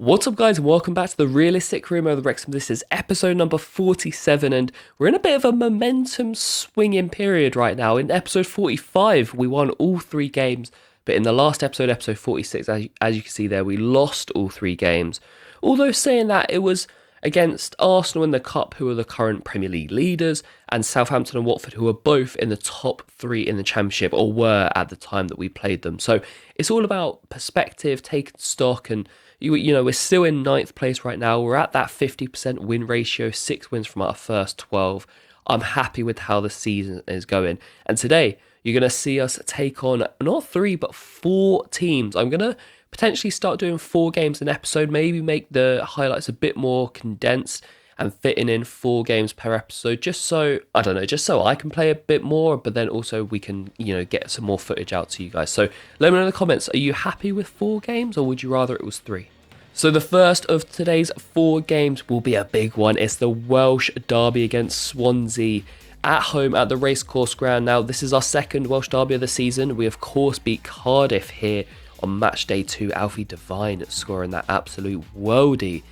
What's up, guys? Welcome back to the Realistic Rumour of the Wrexham. This is episode number 47, and we're in a bit of a momentum swinging period right now. In episode 45, we won all three games, but in the last episode, episode 46, as you can see there, we lost all three games. Although saying that, it was against Arsenal in the Cup, who are the current Premier League leaders, and Southampton and Watford, who are both in the top three in the Championship, or were at the time that we played them. So it's all about perspective, taking stock, and we're still in ninth place right now. We're at that 50% win ratio, 6 wins from our first 12. I'm happy with how the season is going. And today, you're going to see us take on not 3, but 4 teams. I'm going to potentially start doing 4 games an episode, maybe make the highlights a bit more condensed and fitting in 4 games per episode, just so I can play a bit more, but then also we can, get some more footage out to you guys. So let me know in the comments, are you happy with 4 games or would you rather it was 3? So the first of today's 4 games will be a big one. It's the Welsh Derby against Swansea at home at the Racecourse Ground. Now, this is our second Welsh Derby of the season. We, of course, beat Cardiff here on match day 2. Alfie Devine scoring that absolute worldie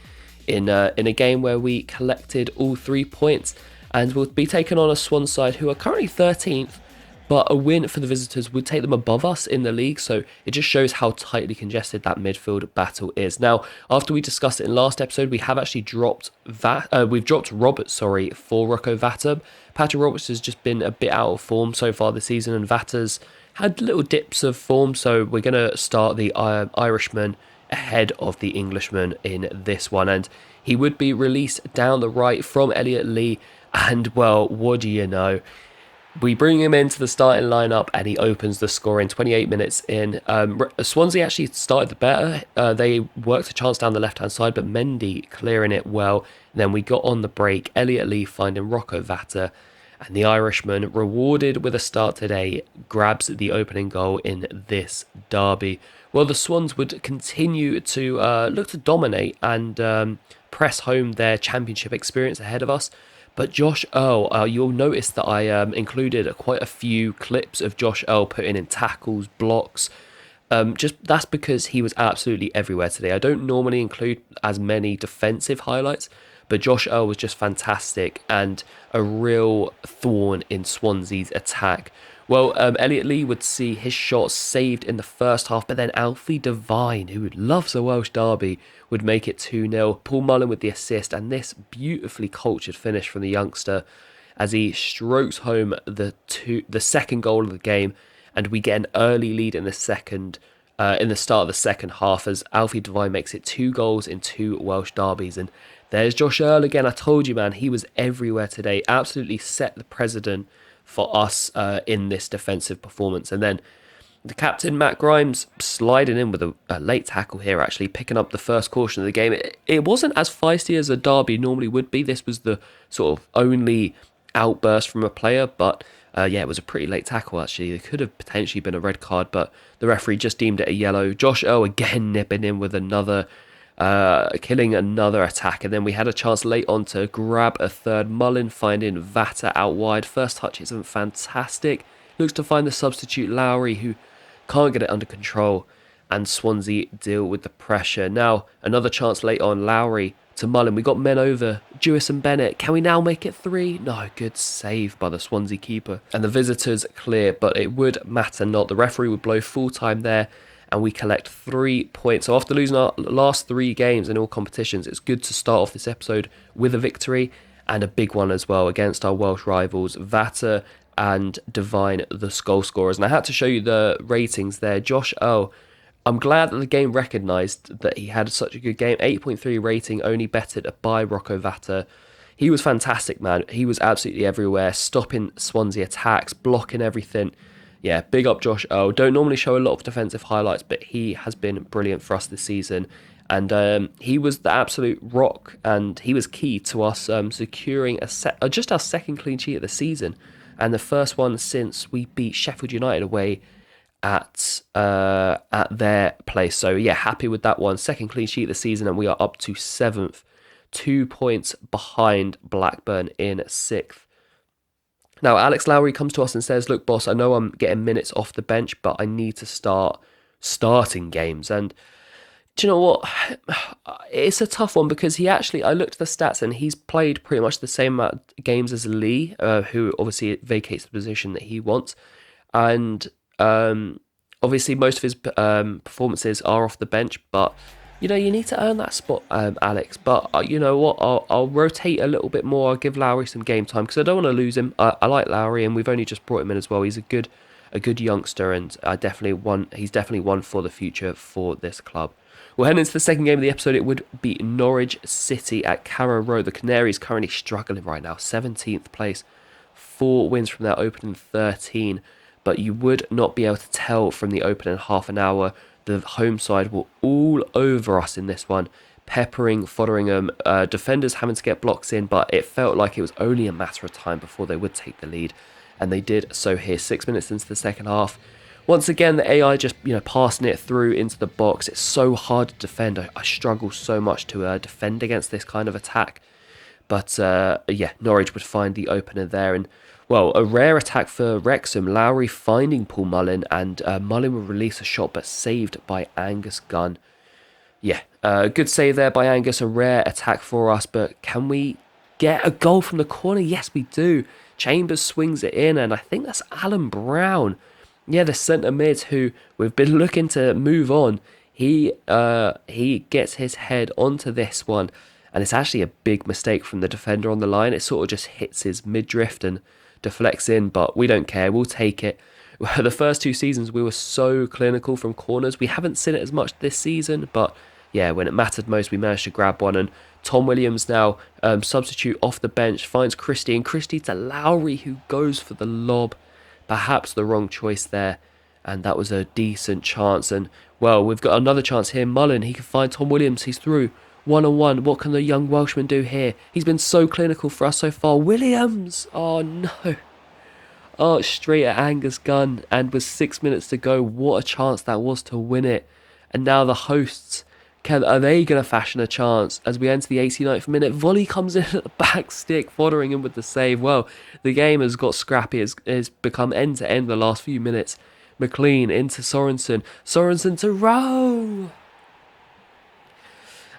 in a game where we collected all 3 points, and we'll be taking on a Swan side who are currently 13th, but a win for the visitors would take them above us in the league, so it just shows how tightly congested that midfield battle is. Now, after we discussed it in last episode, we have actually dropped Roberts, for Rocco Vata. Patrick Roberts has just been a bit out of form so far this season, and Vata's had little dips of form, so we're going to start the Irishman ahead of the Englishman in this one, and he would be released down the right from Elliot Lee, and well, what do you know, we bring him into the starting lineup and he opens the score in 28 minutes in. Swansea actually started the better. They worked a chance down the left hand side, but Mendy clearing it well. Then we got on the break, Elliot Lee finding Rocco Vata, and the Irishman, rewarded with a start today, grabs the opening goal in this derby. Well, the Swans would continue to look to dominate and press home their championship experience ahead of us. But Josh Earl, you'll notice that I included quite a few clips of Josh Earl putting in tackles, blocks. That's because he was absolutely everywhere today. I don't normally include as many defensive highlights, but Josh Earl was just fantastic and a real thorn in Swansea's attack. Well, Elliot Lee would see his shots saved in the first half, but then Alfie Devine, who loves a Welsh derby, would make it 2-0. Paul Mullen with the assist, and this beautifully cultured finish from the youngster as he strokes home the second goal of the game, and we get an early lead in the start of the second half as Alfie Devine makes it 2 goals in 2 Welsh derbies. And there's Josh Earl again. I told you, man, he was everywhere today. Absolutely set the precedent for us in this defensive performance. And then the captain, Matt Grimes, sliding in with a late tackle here, actually picking up the first caution of the game. It wasn't as feisty as a derby normally would be. This was the sort of only outburst from a player, but it was a pretty late tackle, actually. It could have potentially been a red card, but the referee just deemed it a yellow. Josh Earl again nipping in with killing another attack, and then we had a chance late on to grab a third. Mullen finding Vata out wide. First touch isn't fantastic. Looks to find the substitute Lowry, who can't get it under control, and Swansea deal with the pressure. Now, another chance late on, Lowry to Mullen. We got men over, Jewis and Bennett. Can we now make it 3? No, good save by the Swansea keeper. And the visitors clear, but it would matter not. The referee would blow full time there, and we collect 3 points. So after losing our last 3 games in all competitions, it's good to start off this episode with a victory, and a big one as well against our Welsh rivals, Vata and Devine, the goal scorers. And I had to show you the ratings there. Josh Earl, I'm glad that the game recognised that he had such a good game. 8.3 rating, only betted by Rocco Vata. He was fantastic, man. He was absolutely everywhere, stopping Swansea attacks, blocking everything. Yeah, big up Josh Earl. Don't normally show a lot of defensive highlights, but he has been brilliant for us this season. And he was the absolute rock, and he was key to us securing just our second clean sheet of the season, and the first one since we beat Sheffield United away at their place. So yeah, happy with that one. Second clean sheet of the season, and we are up to 7th, 2 points behind Blackburn in 6th. Now, Alex Lowry comes to us and says, look, boss, I know I'm getting minutes off the bench, but I need to start starting games. And Do you know what? It's a tough one because I looked at the stats and he's played pretty much the same amount of games as Lee, who obviously vacates the position that he wants. And obviously most of his performances are off the bench, but you need to earn that spot, Alex. But you know what? I'll rotate a little bit more. I'll give Lowry some game time because I don't want to lose him. I like Lowry, and we've only just brought him in as well. He's a good youngster, and he's definitely one for the future for this club. We'll head into the second game of the episode. It would be Norwich City at Carrow Road. The Canaries currently struggling right now, 17th place, 4 wins from their opening 13. But you would not be able to tell from the opening half an hour. The home side were all over us in this one, peppering Fotheringham, defenders having to get blocks in, but it felt like it was only a matter of time before they would take the lead, and they did so here. 6 minutes into the second half, once again the AI just passing it through into the box. It's so hard to defend. I struggle so much to defend against this kind of attack, but Norwich would find the opener there, and well, a rare attack for Wrexham. Lowry finding Paul Mullin, and Mullin will release a shot, but saved by Angus Gunn. Yeah, good save there by Angus. A rare attack for us, but can we get a goal from the corner? Yes, we do. Chambers swings it in, and I think that's Alan Brown. Yeah, the centre mid who we've been looking to move on. He gets his head onto this one, and it's actually a big mistake from the defender on the line. It sort of just hits his midriff and deflects in, but we don't care. We'll take it. The first 2 seasons we were so clinical from corners. We haven't seen it as much this season, but yeah, when it mattered most, we managed to grab one. And Tom Williams now substitute off the bench, finds Christie, and Christie to Lowry, who goes for the lob. Perhaps the wrong choice there, and that was a decent chance. And well, we've got another chance here. Mullin, he can find Tom Williams. He's through. 1-on-1. What can the young Welshman do here? He's been so clinical for us so far. Williams! Oh no. Oh, straight at Angus Gunn. And with 6 minutes to go, what a chance that was to win it. And now the hosts, are they going to fashion a chance as we enter the 89th minute? Volley comes in at the back stick, Fotheringham with the save. Well, the game has got scrappy. It's become end-to-end the last few minutes. McLean into Sorensen. Sorensen to Rowe!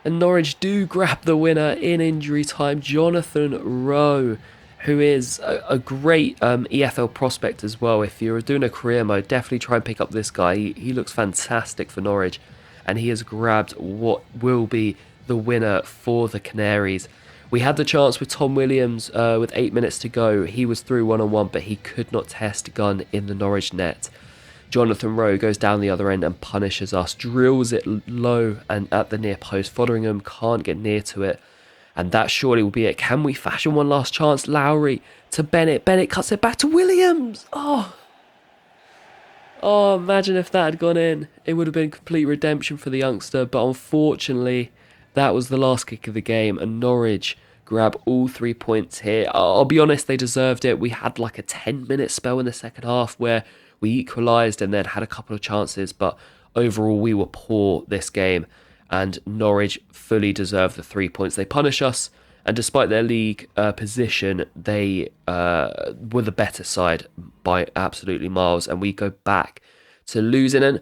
And Norwich do grab the winner in injury time. Jonathan Rowe, who is a great EFL prospect as well. If you're doing a career mode, definitely try and pick up this guy. He looks fantastic for Norwich, and he has grabbed what will be the winner for the Canaries. We had the chance with Tom Williams with 8 minutes to go. He was through 1-on-1, but he could not test Gunn in the Norwich net. Jonathan Rowe goes down the other end and punishes us, drills it low and at the near post. Fotheringham can't get near to it, and that surely will be it. Can we fashion one last chance? Lowry to Bennett. Bennett cuts it back to Williams. Oh, imagine if that had gone in. It would have been complete redemption for the youngster, but unfortunately, that was the last kick of the game, and Norwich grab all 3 points here. I'll be honest, they deserved it. We had like a 10-minute spell in the second half where we equalised and then had a couple of chances, but overall we were poor this game, and Norwich fully deserved the 3 points. They punish us, and despite their league position, they were the better side by absolutely miles, and we go back to losing. And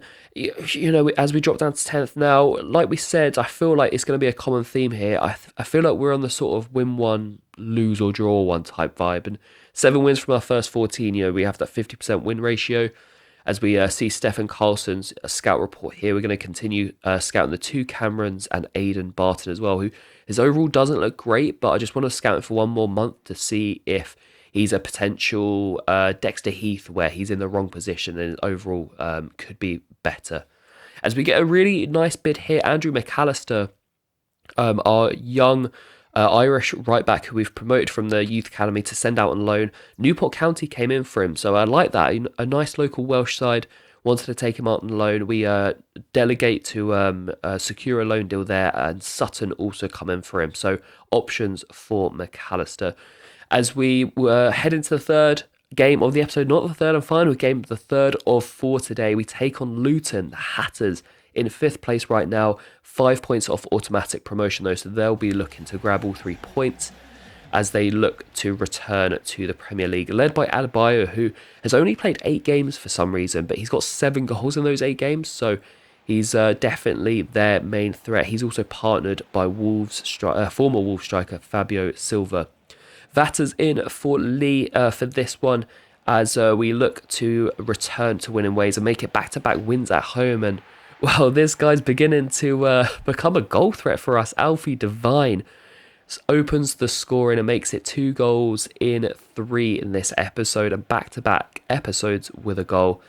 as we drop down to 10th now, like we said, I feel like it's going to be a common theme here. I feel like we're on the sort of win one, lose or draw one type vibe, and 7 wins from our first 14. We have that 50% win ratio. As we see Stefan Carlson's scout report here, we're going to continue scouting the 2 Camerons and Aidan Barton as well, who his overall doesn't look great, but I just want to scout him for 1 more month to see if he's a potential Dexter Heath, where he's in the wrong position and overall could be better. As we get a really nice bid here, Andrew McAllister, our young Irish right back who we've promoted from the youth academy to send out on loan. Newport County came in for him, so I like that. A nice local Welsh side wanted to take him out on loan. We delegate to secure a loan deal there, and Sutton also come in for him. So options for McAllister. As we head into the third game of the episode, not the third and final game, but the third of 4 today, we take on Luton, the Hatters, in 5th place right now, 5 points off automatic promotion though, so they'll be looking to grab all 3 points as they look to return to the Premier League, led by Adebayo, who has only played 8 games for some reason, but he's got 7 goals in those 8 games, so He's definitely their main threat. He's also partnered by former Wolves striker Fabio Silva. Vatta's in for Lee for this one as we look to return to winning ways and make it back-to-back wins at home. And, well, this guy's beginning to become a goal threat for us. Alfie Devine opens the scoring and makes it 2 goals in 3 in this episode and back-to-back episodes with a goal.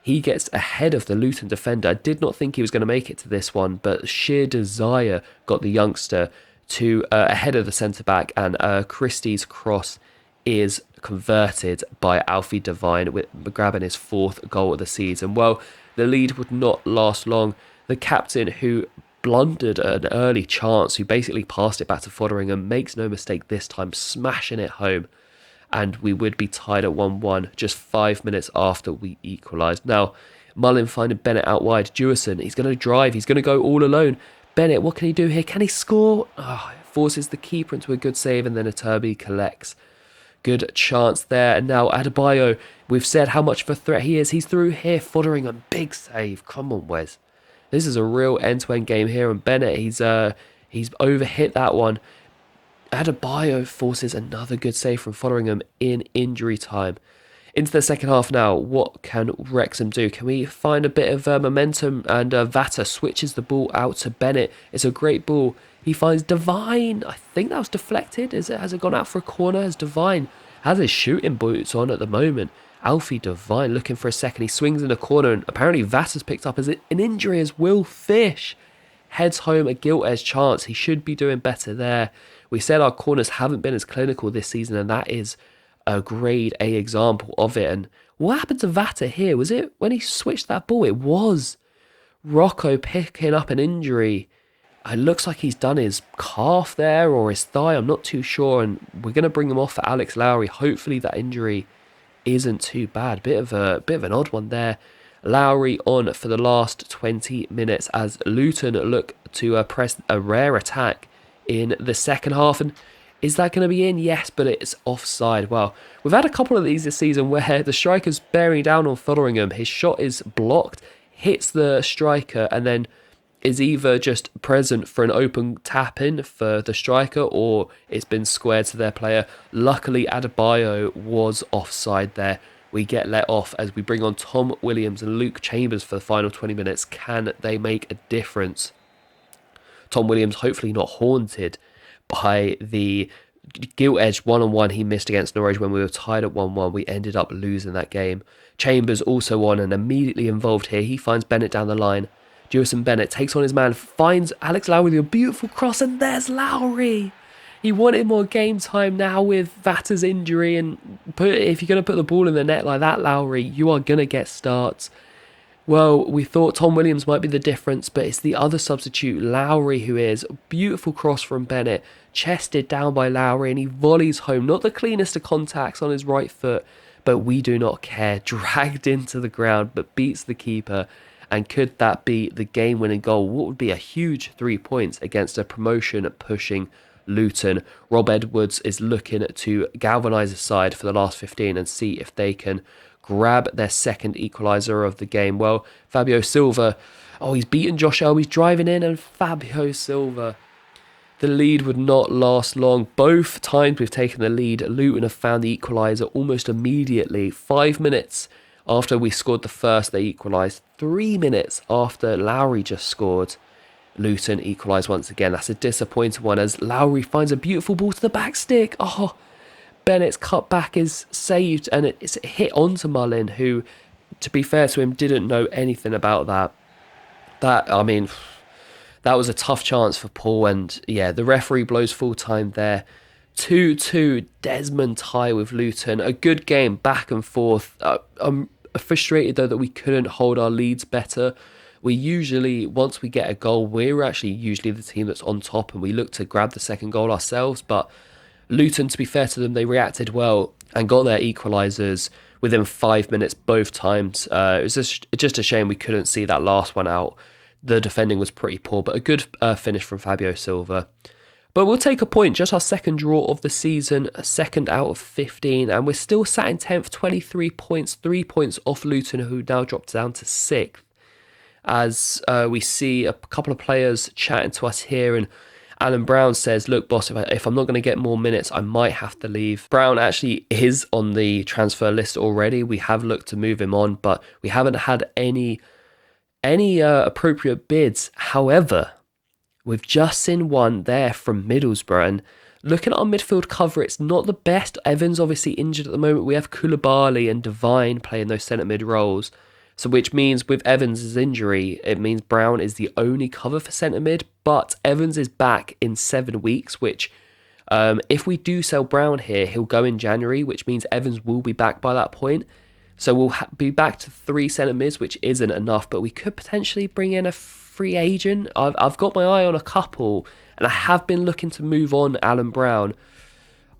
He gets ahead of the Luton defender. I did not think he was going to make it to this one, but sheer desire got the youngster to ahead of the centre-back, and Christie's cross is converted by Alfie Devine, with grabbing his 4th goal of the season. Well, the lead would not last long. The captain, who blundered an early chance, who basically passed it back to Fotheringham, makes no mistake this time, smashing it home. And we would be tied at 1-1 just 5 minutes after we equalised. Now, Mullin finding Bennett out wide. Jewison, he's going to drive. He's going to go all alone. Bennett, what can he do here? Can he score? Forces the keeper into a good save, and then Turby collects. Good chance there. And now Adebayo, we've said how much of a threat he is. He's through here. Fotheringham, big save. Come on, Wes. This is a real end-to-end game here. And Bennett, he's overhit that one. Adebayo forces another good save from Fotheringham in injury time. Into the second half now, what can Wrexham do? Can we find a bit of momentum? And Vatta switches the ball out to Bennett. It's a great ball. He finds Devine. I think that was deflected. Has it gone out for a corner? As Devine has his shooting boots on at the moment. Alfie Devine looking for a second. He swings in the corner, and apparently Vatta's picked up as an injury as Will Fish heads home a gilt-edged chance. He should be doing better there. We said our corners haven't been as clinical this season, and that is a grade A example of it. And what happened to Vatta here? Was it when he switched that ball? It was Rocco picking up an injury. It looks like he's done his calf there or his thigh. I'm not too sure. And we're going to bring him off for Alex Lowry. Hopefully that injury isn't too bad. Bit of an odd one there. Lowry on for the last 20 minutes as Luton look to press a rare attack in the second half. And is that going to be in? Yes, but it's offside. Well, we've had a couple of these this season where the striker's bearing down on Fotheringham. His shot is blocked, hits the striker, and then is either just present for an open tap-in for the striker or it's been squared to their player. Luckily, Adebayo was offside there. We get let off as we bring on Tom Williams and Luke Chambers for the final 20 minutes. Can they make a difference? Tom Williams hopefully not haunted by the gilt-edged one-on-one he missed against Norwich when we were tied at 1-1. We ended up losing that game. Chambers also on and immediately involved here. He finds Bennett down the line. Jewison Bennett takes on his man, finds Alex Lowry with a beautiful cross, and there's Lowry. He wanted more game time now with Vatta's injury, and if you're going to put the ball in the net like that, Lowry, you are going to get starts. Well, we thought Tom Williams might be the difference, but it's the other substitute, Lowry, who is. Beautiful cross from Bennett, chested down by Lowry, and he volleys home. Not the cleanest of contacts on his right foot, but we do not care. Dragged into the ground, but beats the keeper. And could that be the game-winning goal? What would be a huge 3 points against a promotion-pushing Luton? Rob Edwards is looking to galvanise the side for the last 15 and see if they can grab their second equaliser of the game. Well, Fabio Silva, he's beaten Josh Elby's driving in, and Fabio Silva. The lead would not last long. Both times we've taken the lead, Luton have found the equaliser almost immediately. 5 minutes after we scored the first, they equalised. 3 minutes after Lowry just scored, Luton equalised once again. That's a disappointing one as Lowry finds a beautiful ball to the back stick. Bennett's cut back is saved and it's hit onto Mullin, who, to be fair to him, didn't know anything about that. That was a tough chance for Paul, and yeah, the referee blows full time there. 2-2 Desmond tie with Luton. A good game, back and forth. I'm frustrated though that we couldn't hold our leads better. We usually, once we get a goal, we're actually usually the team that's on top and we look to grab the second goal ourselves. But Luton, to be fair to them, they reacted well and got their equalisers within 5 minutes both times. It was just a shame we couldn't see that last one out. The defending was pretty poor, but a good finish from Fabio Silva. But we'll take a point, just our second draw of the season, a second out of 15, and we're still sat in 10th, 23 points, 3 points off Luton, who now dropped down to 6th. as we see a couple of players chatting to us here, and Alan Brown says, look, boss, if I'm not going to get more minutes, I might have to leave. Brown actually is on the transfer list already. We have looked to move him on, but we haven't had any appropriate bids. However, we've just seen one there from Middlesbrough, and looking at our midfield cover, it's not the best. Evans obviously injured at the moment. We have Koulibaly and Devine playing those centre mid roles. So which means with Evans' injury, it means Brown is the only cover for centre mid, but Evans is back in 7 weeks, which if we do sell Brown here, he'll go in January, which means Evans will be back by that point. So we'll be back to 3 centre mids, which isn't enough, but we could potentially bring in a free agent. I've got my eye on a couple, and I have been looking to move on Alan Brown.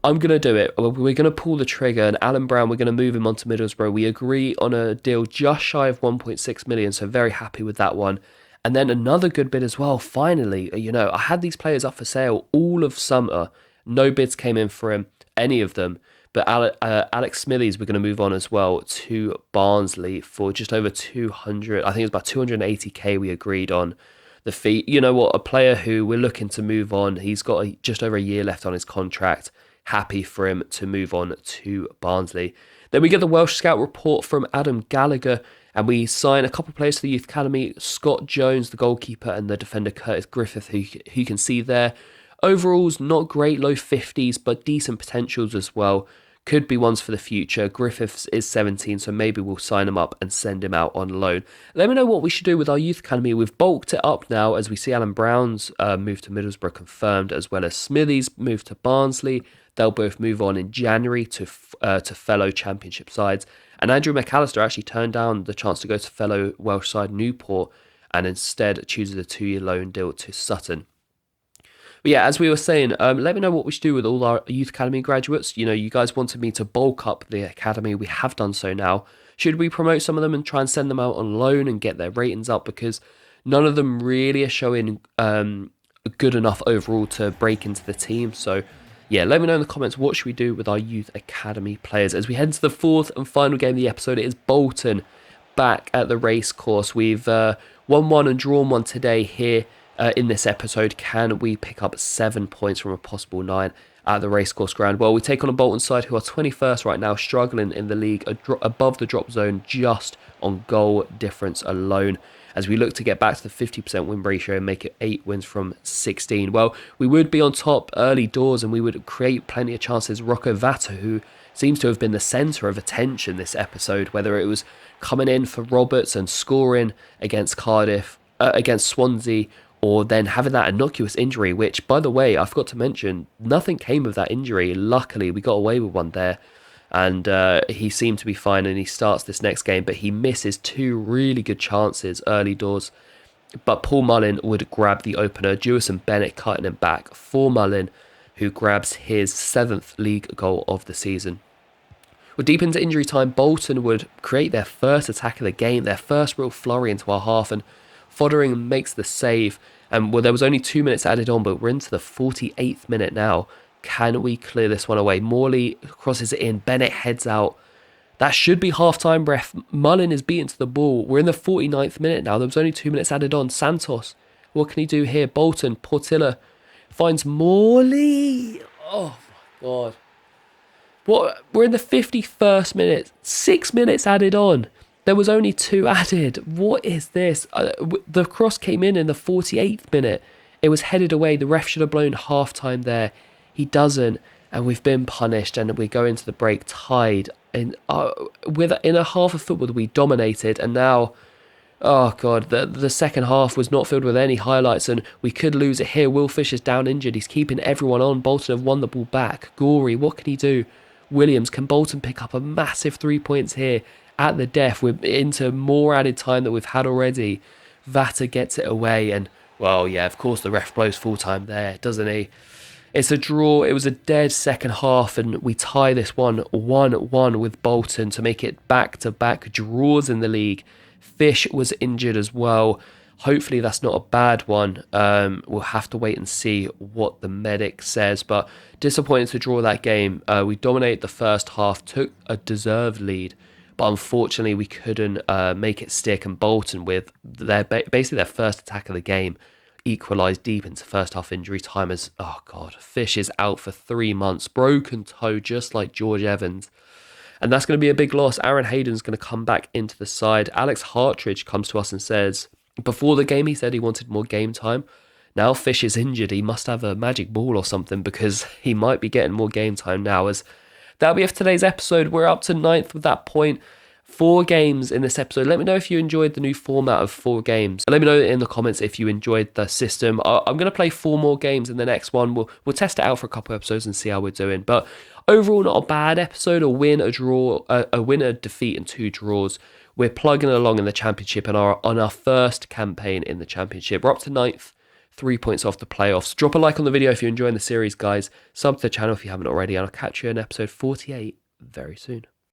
I'm going to do it. We're going to pull the trigger, and Alan Brown, we're going to move him on to Middlesbrough. We agree on a deal just shy of 1.6 million, so very happy with that one. And then another good bid as well, finally. I had these players up for sale all of summer. No bids came in for him, any of them. But Alex Smithies, we're going to move on as well to Barnsley for just over 200. I think it's about 280k we agreed on the fee. You know what? A player who we're looking to move on. He's got just over a year left on his contract. Happy for him to move on to Barnsley. Then we get the Welsh Scout report from Adam Gallagher, and we sign a couple of players to the Youth Academy. Scott Jones, the goalkeeper, and the defender Curtis Griffith, who you can see there. Overalls, not great, low 50s, but decent potentials as well. Could be ones for the future. Griffiths is 17, so maybe we'll sign him up and send him out on loan. Let me know what we should do with our Youth Academy. We've bulked it up now as we see Alan Brown's move to Middlesbrough confirmed, as well as Smithies' move to Barnsley. They'll both move on in January to fellow Championship sides. And Andrew McAllister actually turned down the chance to go to fellow Welsh side Newport and instead chooses a 2-year loan deal to Sutton. But yeah, as we were saying, let me know what we should do with all our Youth Academy graduates. You guys wanted me to bulk up the academy. We have done so now. Should we promote some of them and try and send them out on loan and get their ratings up? Because none of them really are showing good enough overall to break into the team. So yeah, let me know in the comments, what should we do with our Youth Academy players? As we head into the fourth and final game of the episode, it is Bolton back at the racecourse. We've won one and drawn one today here in this episode. Can we pick up 7 points from a possible 9 at the racecourse ground? Well, we take on a Bolton side who are 21st right now, struggling in the league, above the drop zone just on goal difference alone, as we look to get back to the 50% win ratio and make it 8 wins from 16. Well, we would be on top early doors and we would create plenty of chances. Rocco Vata, who seems to have been the centre of attention this episode, whether it was coming in for Roberts and scoring against Cardiff, against Swansea, or then having that innocuous injury, which, by the way, I forgot to mention, nothing came of that injury. Luckily, we got away with one there. And he seemed to be fine, and he starts this next game, but he misses 2 really good chances early doors. But Paul Mullin would grab the opener. Jewison Bennett cutting him back for Mullin, who grabs his 7th league goal of the season. Well, deep into injury time, Bolton would create their first attack of the game, their first real flurry into our half, and Foddering makes the save. And well, there was only 2 minutes added on, but we're into the 48th minute now. Can we clear this one away? Morley crosses it in. Bennett heads out. That should be half-time, ref. Mullin is beaten to the ball. We're in the 49th minute now. There was only 2 minutes added on. Santos, what can he do here? Bolton, Portilla finds Morley. Oh, my God. What? We're in the 51st minute. 6 minutes added on. There was only 2 added. What is this? The cross came in the 48th minute. It was headed away. The ref should have blown half-time there. He doesn't, and we've been punished, and we go into the break tied. In a half of football that we dominated, and now, oh God, the second half was not filled with any highlights, and we could lose it here. Will Fisher's down injured. He's keeping everyone on. Bolton have won the ball back. Gorey, what can he do? Williams, can Bolton pick up a massive 3 points here at the death? We're into more added time that we've had already. Vata gets it away, and, well, yeah, of course the ref blows full time there, doesn't he? It's a draw. It was a dead second half, and we tie this one 1-1 with Bolton to make it back-to-back draws in the league. Fish was injured as well. Hopefully that's not a bad one. We'll have to wait and see what the medic says, but disappointed to draw that game. We dominated the first half, took a deserved lead, but unfortunately we couldn't make it stick, and Bolton, with basically their first attack of the game, equalised deep into first half injury time as, oh God, Fish is out for 3 months, broken toe just like George Evans. And that's going to be a big loss. Aaron Hayden's going to come back into the side. Alex Hartridge comes to us and says, before the game he said he wanted more game time. Now Fish is injured, he must have a magic ball or something, because he might be getting more game time now. As that'll be it for today's episode. We're up to 9th with that point. 4 games in this episode. Let me know if you enjoyed the new format of 4 games. Let me know in the comments if you enjoyed the system. I'm going to play 4 more games in the next one. We'll test it out for a couple of episodes and see how we're doing. But overall, not a bad episode. A win, a draw, a win, a defeat, and 2 draws. We're plugging along in the Championship and are on our first campaign in the Championship. We're up to 9th. 3 points off the playoffs. Drop a like on the video if you're enjoying the series, guys. Sub to the channel if you haven't already, and I'll catch you in episode 48 very soon.